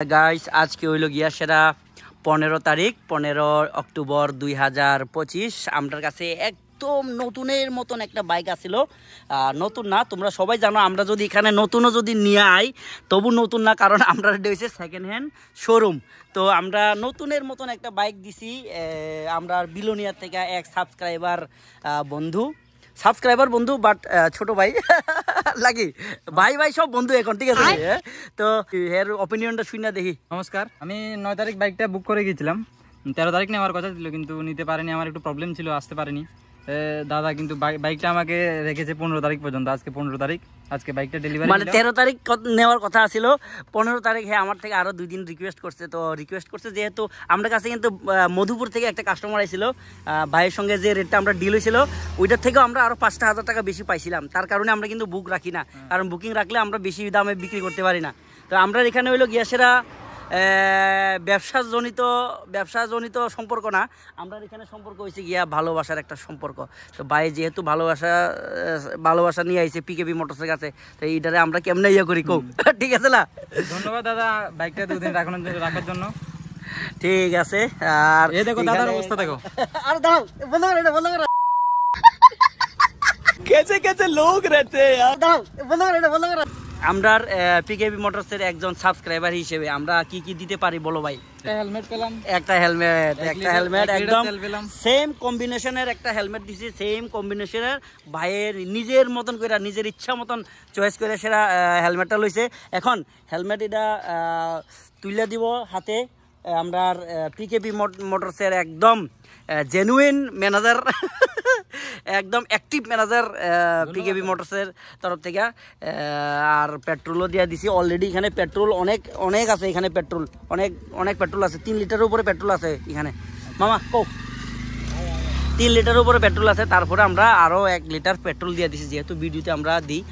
Guys আজকে হইল গিয়া সেটা 15 তারিখ 15 অক্টোবর 2025। আমার কাছে একদম নতুনের মতন একটা বাইক আছিল। নতুন না, তোমরা সবাই জানো আমরা যদি এখানে নতুনও যদি নিয়ে আই তবু নতুন না, কারণ আমরা হচ্ছে সেকেন্ড হ্যান্ড শোরুম। তো আমরা নতুনের মতন একটা বাইক দিছি আমরা বিলোনিয়ার থেকে এক সাবস্ক্রাইবার বন্ধু বাট ছোট ভাই লাগি ভাই সব বন্ধু এখন, ঠিক আছে? তো এর অপিনিয়নটা শুনে দেখি। নমস্কার, আমি 9 তারিখ বাইকটা বুক করে গিয়েছিলাম। 13 তারিখ নেওয়ার কথা ছিল, কিন্তু নিতে পারিনি, আমার একটু প্রবলেম ছিল, আসতে পারিনি। দাদা কিন্তু বাইকটা আমাকে রেখেছে 15 তারিখ পর্যন্ত। আজকে 15 তারিখ, আজকে বাইকটা ডেলিভারি, মানে 13 তারিখ নেওয়ার কথা ছিল, 15 তারিখ। হ্যাঁ, আমার থেকে আরো 2 দিন রিকোয়েস্ট করছে যেহেতু আমার কাছে কিন্তু মধুপুর থেকে একটা কাস্টমার আইছিল, ভাইয়ের সঙ্গে যে রেটটা আমরা ডিল হয়েছিল ওইটার থেকেও আমরা আরো 5,000 টাকা বেশি পাইছিলাম। তার কারণে আমরা কিন্তু বুক রাখি না, কারণ বুকিং রাখলে আমরা বেশি দামে বিক্রি করতে পারি না। তো আমরা এখানে হইলো গিয়াসেরা ব্যবসাজনিত সম্পর্ক না, আমরা এখানে সম্পর্ক হয়েছে গিয়া ভালোবাসার একটা সম্পর্ক। তো ভাই যেহেতু ভালোবাসা নিয়ে আইছে পিকেবি মোটরসের কাছে, তো এইটারে আমরা কেমনে ইয়ে করি কৌ ঠিক আছে না? ধন্যবাদ দাদা বাইকটা 2 দিন রাখার জন্য। ঠিক আছে। আর এই দেখো দাদার অবস্থা দেখো। আর দাও বন্ধ করো कैसे लोग रहते हैं यार। দাও বন্ধ করো। আমরার পিকেবি মোটরসের একজন সাবস্ক্রাইবার হিসেবে আমরা কি কি দিতে পারি বলো ভাই? একটা হেলমেট একদম সেম কম্বিনেশনের একটা হেলমেট দিছি, সেম কম্বিনেশনের। ভাইয়ের নিজের মতন করে নিজের ইচ্ছা মতন চয়েস করে সেটা হেলমেটটা লইছে। এখন হেলমেট এটা তুলে দিব হাতে। আমরা পিকেবি মোটরসের একদম জেনুইন ম্যানেজার একদম অ্যাক্টিভ ম্যানেজার পিকেবি মোটরসের তরফ থেকে। আর পেট্রোলও দিয়ে দিছি অলরেডি। এখানে পেট্রোল অনেক আছে, এখানে পেট্রোল অনেক পেট্রোল আছে। 3 লিটারের উপরে পেট্রোল আছে এখানে মামা কো 3 লিটারের উপরে পেট্রোল আছে। তারপরে আমরা আরও 1 লিটার পেট্রোল দিয়ে দিছি, যেহেতু ভিডিওতে আমরা দিই।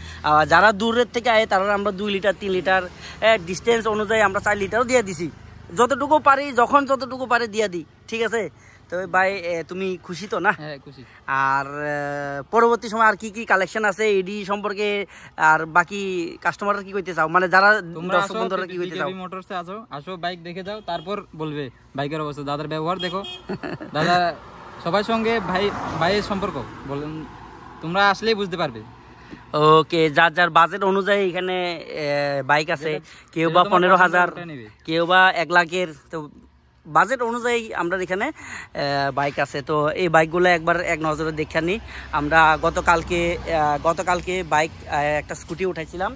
যারা দূরের থেকে আয় তারা আমরা 2 লিটার 3 লিটার ডিস্টেন্স অনুযায়ী আমরা 4 লিটারও দিয়ে দিছি। যতটুকু পারি যতটুকু পারি দিয়ে দিই, ঠিক আছে? তো ভাই তুমি খুশি তো না? হ্যাঁ খুশি। আর পরবর্তী সময় আর কি কি কালেকশন আছে এডি সম্পর্কে আর বাকি কাস্টমাররা কি কইতে চাও, মানে যারা দর্শক বন্ধুরা কি কইতে চাও? পিকেবি মোটরসে আসো বাইক দেখে যাও, তারপর বলবে বাইকের অবস্থা। দাদার ব্যবহার দেখো, দাদা সবার সঙ্গে ভাইয়ের সম্পর্ক বলেন, তোমরা আসলেই বুঝতে পারবে। ওকে, যার বাজেট অনুযায়ী এখানে বাইক আছে। কেউ বা 15,000, কেউ বা 1 লাখের। তো বাজেট অনুযায়ী আমরা এখানে বাইক আছে। তো এই বাইকগুলো একবার এক নজরে দেখে নিই। আমরা গতকালকে বাইক একটা স্কুটি উঠাইছিলাম।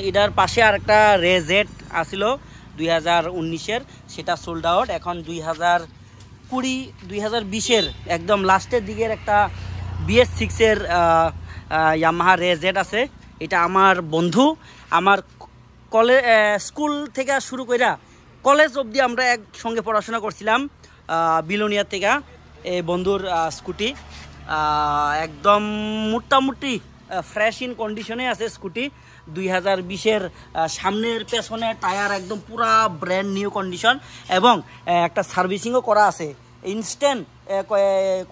এটার পাশে আর একটা রেজেট আসিল 2019-এর, সেটা সোল্ড আউট। এখন 2020-এর একদম লাস্টের দিকের একটা BS6-এর ইয়ামাহা রেজেট আছে। এটা আমার বন্ধু, আমার স্কুল থেকে শুরু কইরা কলেজ অবধি আমরা একসঙ্গে পড়াশোনা করছিলাম বিলোনিয়া থেকে। এই বন্ধুর স্কুটি একদম মোটামুটি ফ্রেশ ইন কন্ডিশনে আছে স্কুটি। 2020-এর সামনের পেছনের টায়ার একদম পুরা ব্র্যান্ড নিউ কন্ডিশন, এবং একটা সার্ভিসিংও করা আছে ইনস্ট্যান্ট।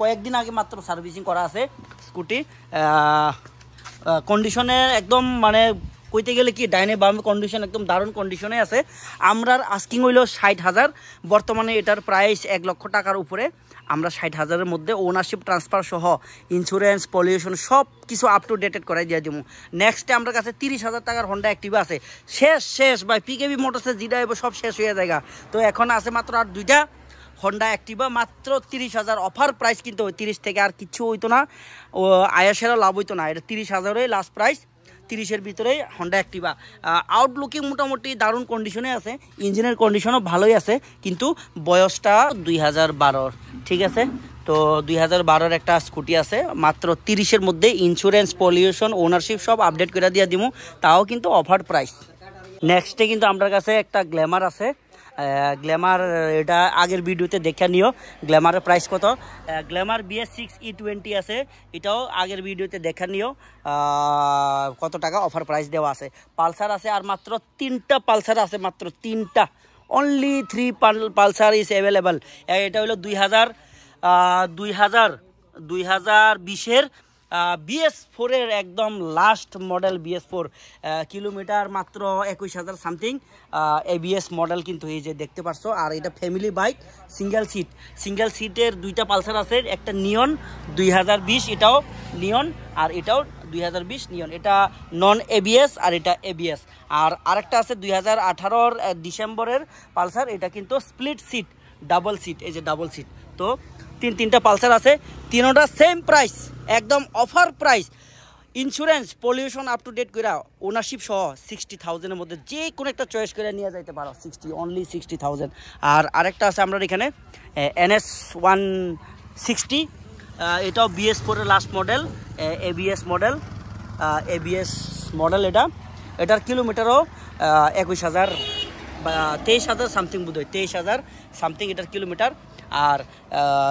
কয়েকদিন আগে মাত্র সার্ভিসিং করা আছে স্কুটি। কন্ডিশনে একদম মানে কইতে গেলে কি ডাইনে বামে কন্ডিশন একদম দারুণ কন্ডিশনে আছে। আমরার আস্কিং হইল 60,000, বর্তমানে এটার প্রাইস 1 লক্ষ টাকার উপরে। আমরা 60,000-এর মধ্যে ওনারশিপ ট্রান্সফার সহ ইন্স্যুরেন্স পলিউশন সব কিছু আপ টু ডেটেড করাই দিয়ে দিব। নেক্সটে আমার কাছে 30,000 টাকার হন্ডা অ্যাক্টিভা আছে। শেষ ভাই, পিকেবি মোটরসের যেটা সব শেষ হয়ে যায়। তো এখন আছে মাত্র আর 2টা হন্ডা অ্যাক্টিভা, মাত্র 30,000 অফার প্রাইস। কিন্তু 30 থেকে আর কিচ্ছু হইতো না, ও আয়াসেরও লাভ হইতো না। এটা 30,000-এই লাস্ট প্রাইস, 30-এর ভিতরেই হন্ডা অ্যাক্টিভা। আউটলুকিং মোটামুটি দারুণ কন্ডিশনে আছে, ইঞ্জিনের কন্ডিশনও ভালোই আছে, কিন্তু বয়সটা 2012, ঠিক আছে? তো 2012-এর একটা স্কুটি আছে, মাত্র 30-এর মধ্যে ইন্স্যুরেন্স পলিউশন ওনারশিপ সব আপডেট করে দিয়ে দিব, তাও কিন্তু অফার প্রাইস। নেক্সটে কিন্তু আমার কাছে একটা গ্ল্যামার আছে। গ্ল্যামার এটা আগের ভিডিওতে দেখে নিও গ্ল্যামারের প্রাইস কত। গ্ল্যামার BS6 E20 আছে, এটাও আগের ভিডিওতে দেখে নিও কত টাকা অফার প্রাইস দেওয়া আছে। পালসার আছে আর মাত্র 3টা পালসার আছে, মাত্র 3টা, অনলি 3 পালসার ইজ অ্যাভেলেবল। এটা হলো 2020-এর BS4 এর একদম লাস্ট মডেল BS4 কিলোমিটার মাত্র 21,000 সামথিং ABS মডেল কিন্তু এই যে দেখতে পারছো আর এটা ফ্যামিলি বাইক সিঙ্গেল সিটের দুইটা পালসার আছে একটা নিয়ন 2020 এটাও নিয়ন আর এটাও 2020 নিয়ন এটা নন ABS আর এটা ABS আর আরেকটা আছে 2018 ডিসেম্বরের পালসার এটা কিন্তু স্প্লিট সিট ডাবল সিট এই যে ডাবল সিট তো তিনটা পালসার আছে তিনটা সেম প্রাইস একদম offer price insurance pollution up to date করে ওনারশিপ সহ 60,000 এর মধ্যে যে কোনো একটা চয়েস করে নিয়ে যাইতে পারো অনলি 60,000 আর আরেকটা আছে আমরা এখানে NS 160 এটাও BS4 এর লাস্ট মডেল ABS মডেল এটার কিলোমিটারও 21,000 বা 23,000 সামথিং বোধহয় 23,000 সামথিং এটার কিলোমিটার আর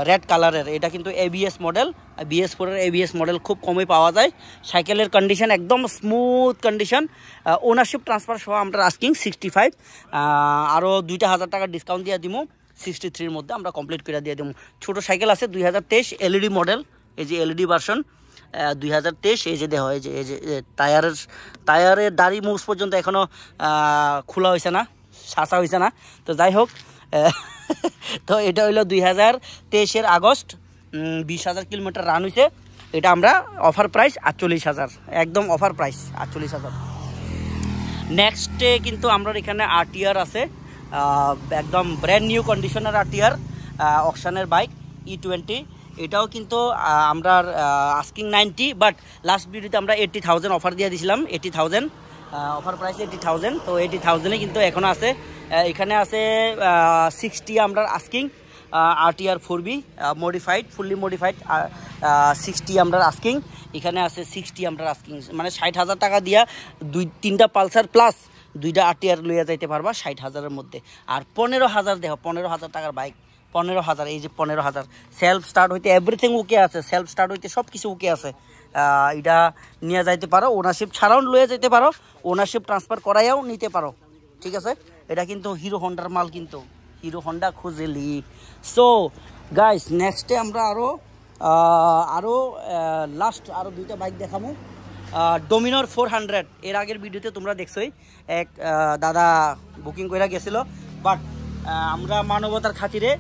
রেড কালারের এটা কিন্তু ABS মডেল BS4 এর ABS মডেল খুব কমই পাওয়া যায় সাইকেলের কন্ডিশন একদম স্মুথ কন্ডিশন ওনারশিপ ট্রান্সফার সহ আমরা আস্কিং 65 আরও 2,000 টাকা ডিসকাউন্ট দিয়ে দিব 63 এর মধ্যে আমরা কমপ্লিট করে দিয়ে দেবো ছোটো সাইকেল আছে 2023 LED মডেল এই যে LED ভার্সন 2023 এই যে দেওয়া হয় এই যে টায়ারের দাড়ি মুছ পর্যন্ত এখনও খোলা হয়েছে না শাসা হয়েছে না তো যাই হোক তো এটা হইলো 2023 আগস্ট 20,000 কিলোমিটার রান হয়েছে এটা আমরা অফার প্রাইস 48,000 একদম অফার প্রাইস 48,000 নেক্সটে কিন্তু আমরা এখানে RTR আছে একদম ব্র্যান্ড নিউ কন্ডিশনের RTR অকশনের বাইক E20 এটাও কিন্তু আমরা আস্কিং 90 বাট লাস্ট ভিডিওতে আমরা 80,000 অফার দিয়ে দিয়েছিলাম 80,000 অফার প্রাইস 80,000 তো 80,000 কিন্তু এখনও আছে এখানে আছে 60 আমরা asking RTR 4B modified fully modified 60 আমরা আস্কিং এখানে আছে 60 আমরা আস্কিং মানে 60,000 টাকা দিয়া তিনটা পালসার প্লাস দুইটা RTR লইয়া যাইতে পারবা 60,000 এর মধ্যে আর 15,000 দেখো 15,000 টাকার বাইক 15,000 এই যে 15,000 সেলফ স্টার্ট হইতে এভরিথিং ওকে আছে সেলফ স্টার্ট হইতে সব কিছু ওকে আছে এটা নিয়ে যাইতে পারো ওনারশিপ ছাড়াও লয়ে যেতে পারো ওনারশিপ ট্রান্সফার করাইয়াও নিতে পারো ঠিক আছে এটা কিন্তু হিরো হন্ডার মাল কিন্তু হিরো হন্ডা খুঁজেলি সো গাইস নেক্সটে আমরা আরও লাস্ট আরও দুইটা বাইক দেখাবো ডোমিনোর 400 এর আগের ভিডিওতে তোমরা দেখছোই এক দাদা বুকিং করে গেছিল বাট আমরা মানবতার খাতিরে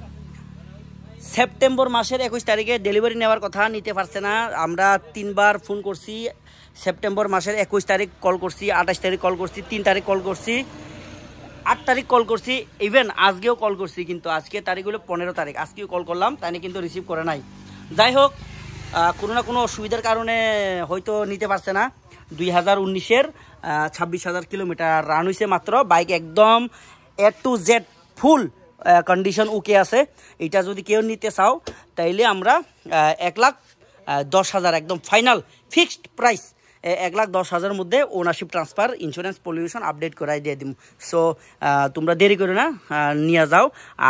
সেপ্টেম্বর মাসের 21 তারিখে ডেলিভারি নেওয়ার কথা নিতে পারছে না আমরা 3 বার ফোন করছি সেপ্টেম্বর মাসের 21 তারিখ কল করছি 28 তারিখ কল করছি 3 তারিখ কল করছি 8 তারিখ কল করছি ইভেন আজকেও কল করছি কিন্তু আজকে তারিখ হলো 15 তারিখ আজকেও কল করলাম তাই কিন্তু রিসিভ করে নাই যাই হোক কোনো না কোনো অসুবিধার কারণে হয়তো নিতে পারছে না 2019-এর 26,000 কিলোমিটার রান হয়েছে মাত্র বাইক একদম A to Z full condition ওকে আছে এটা যদি কেউ নিতে চাও তাইলে আমরা 1,10,000 একদম ফাইনাল ফিক্সড প্রাইস 1,10,000 মধ্যে ownership transfer insurance pollution update করাই দিয়ে দিব সো তোমরা দেরি করো না নিয়ে যাও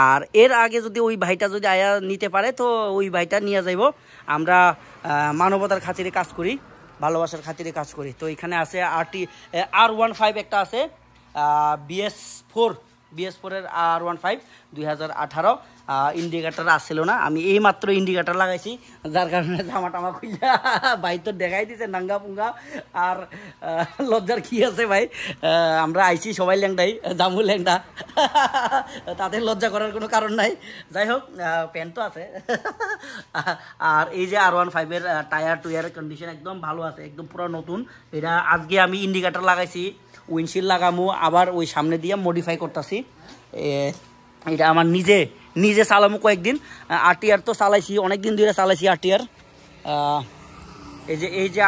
আর এর আগে যদি ওই ভাইটা যদি আয়া নিতে পারে তো ওই ভাইটা নিয়ে যাইব আমরা মানবতার খাতিরে কাজ করি ভালোবাসার খাতিরে কাজ করি তো এখানে আছে R15 একটা আছে BS4 এর R15 2018 ইন্ডিকেটার আসছিল না আমি এই মাত্র ইন্ডিকেটার লাগাইছি যার কারণে জামা টামা খুললা ভাই তো দেখাই দিছে নাঙ্গা পুঙ্গা আর লজ্জার কি আছে ভাই আমরা আইছি সবাই ল্যাংটাই জামু ল্যাংটা তাদের লজ্জা করার কোনো কারণ নাই যাই হোক প্যান্ট তো আছে আর এই যে R15 এর টায়ার টুয়ারের কন্ডিশন একদম ভালো আছে একদম পুরো নতুন এটা আজকে আমি ইন্ডিকেটার লাগাইছি উইন্ডশিল্ড লাগামো আবার ওই সামনে দিয়ে মডিফাই করতেছি এটা আমার নিজে চালামো কয়েকদিন RTR তো চালাইছি অনেক দিন ধরে চালাইছি RTR এই যে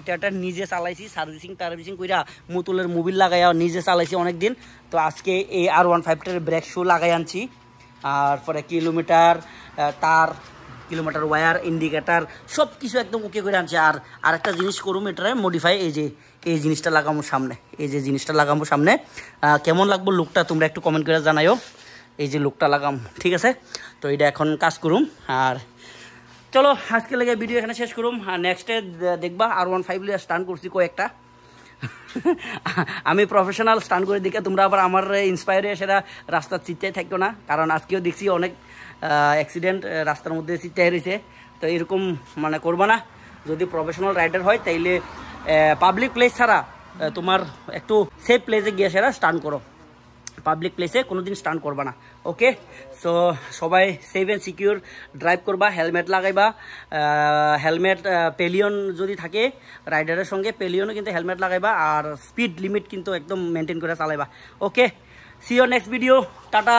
RTRটা নিজে চালাইছি সার্ভিসিং কইরা মুতুলের মোবিল লাগাইয়া নিজে চালাইছি অনেক দিন তো আজকে এই R15টার ব্রেক শু লাগাই আনছি আর পরে কিলোমিটার ওয়্যার ইন্ডিকেটার সব কিছু একদম ওকে করে আনছি আর আরেকটা জিনিস করুম এটারে মডিফাই এই জিনিসটা লাগাবো সামনে কেমন লাগবো লুকটা তোমরা একটু কমেন্ট করে জানাইও এই যে লুকটা লাগাম ঠিক আছে তো এটা এখন কাজ করুম আর চলো আজকে লেগে ভিডিও এখানে শেষ করুম আর নেক্সটে দেখবা R15 লিয়ে স্টান্ট করছি কয়েকটা আমি প্রফেশনাল স্টান্ট করে দেখে তোমরা আবার আমার ইন্সপায়ারে সেটা রাস্তার চিত্তায় থাকতো না কারণ আজকেও দেখছি অনেক অ্যাক্সিডেন্ট রাস্তার মধ্যে চিত্তায় রয়েছে তো এরকম মানে করবা না যদি প্রফেশনাল রাইডার হয় তাইলে পাবলিক প্লেস ছাড়া তোমার একটু সেফ প্লেসে গিয়ে সেরা স্টান্ট করো, পাবলিক প্লেসে কোনোদিন স্টান্ট করবা না। ওকে, সো সবাই সেফ অ্যান্ড সিকিউর ড্রাইভ করবা, হেলমেট লাগাইবা, হেলমেট পেলিয়ন যদি থাকে রাইডারের সঙ্গে পেলিয়নও কিন্তু হেলমেট লাগাইবা, আর স্পিড লিমিট কিন্তু একদম মেনটেন করে চালাইবা। Okay, see you next video, tata.